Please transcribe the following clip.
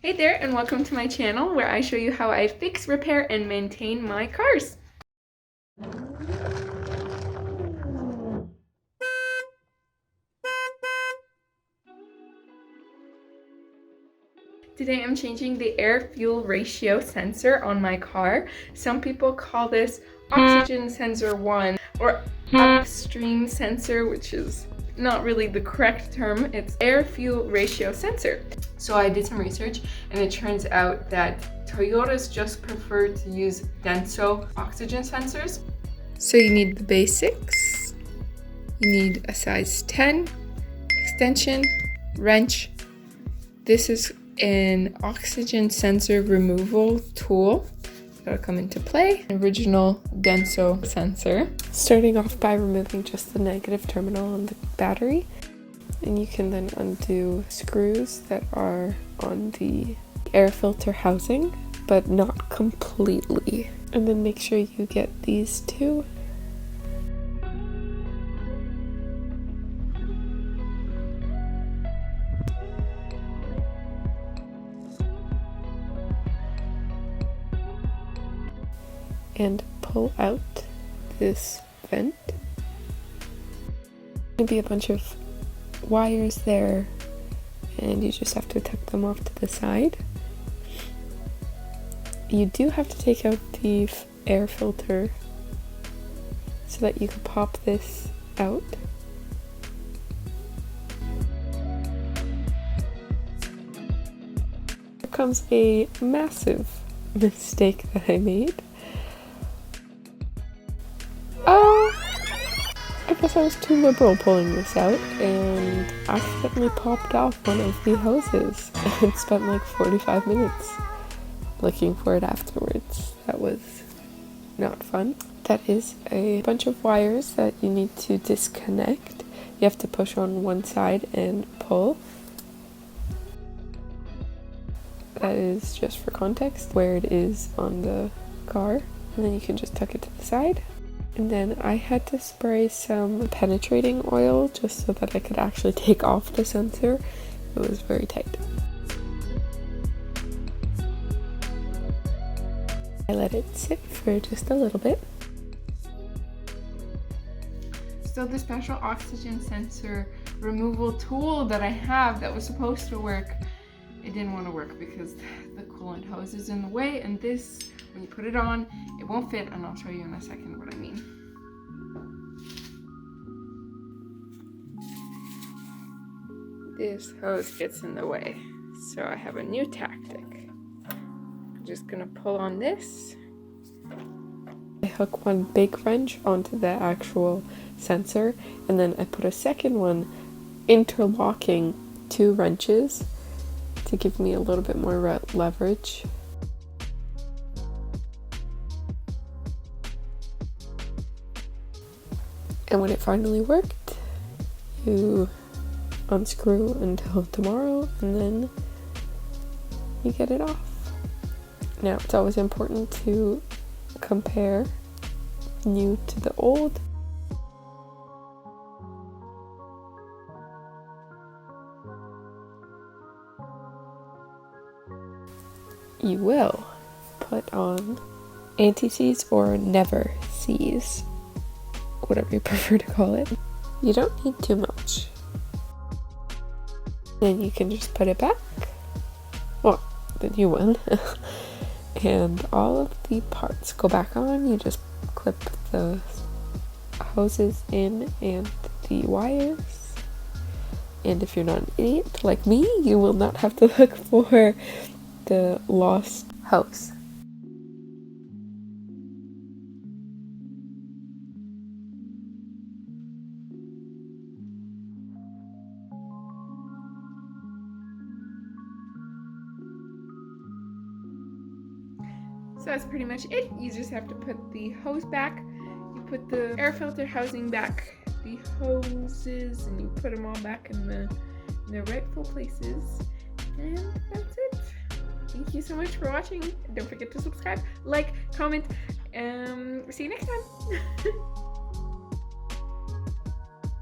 Hey there, and welcome to my channel where I show you how I fix, repair, and maintain my cars. Today I'm changing the air-fuel ratio sensor on my car. Some people call this oxygen sensor 1 or upstream sensor, which is not really the correct term. It's air-fuel ratio sensor. So I did some research and it turns out that Toyotas just prefer to use Denso oxygen sensors. So you need the basics. You need a size 10, extension, wrench. This is an oxygen sensor removal tool that'll come into play. An original Denso sensor. Starting off by removing just the negative terminal on the battery. And you can then undo screws that are on the air filter housing, but not completely. And then make sure you get these two. And pull out this vent. There'll be a bunch of wires there, and you just have to tuck them off to the side. You do have to take out the air filter so that you can pop this out. Here comes a massive mistake that I made. I guess I was too liberal pulling this out and accidentally popped off one of the hoses and spent like 45 minutes looking for it afterwards. That was not fun. That is a bunch of wires that you need to disconnect. You have to push on one side and pull. That is just for context where it is on the car, and then you can just tuck it to the side. And then I had to spray some penetrating oil just so that I could actually take off the sensor. It was very tight. I let it sit for just a little bit. So the special oxygen sensor removal tool that I have that was supposed to work, it didn't want to work because the coolant hose is in the way, and this, when you put it on, it won't fit, and I'll show you in a second what I mean. This hose gets in the way, so I have a new tactic. I'm just gonna pull on this. I hook one big wrench onto the actual sensor, and then I put a second one interlocking two wrenches to give me a little bit more leverage. And when it finally worked, you unscrew until tomorrow, and then you get it off. Now, it's always important to compare new to the old. You will put on anti-seize or never seize, whatever you prefer to call it. You don't need too much. Then you can just put it back, well, the new one, and all of the parts go back on. You just clip the hoses in and the wires, and if you're not an idiot like me, you will not have to look for the lost hose. So that's pretty much it. You just have to put the hose back, you put the air filter housing back, the hoses, and you put them all back in their rightful places. And that's it. Thank you so much for watching. Don't forget to subscribe, like, comment, see you next time.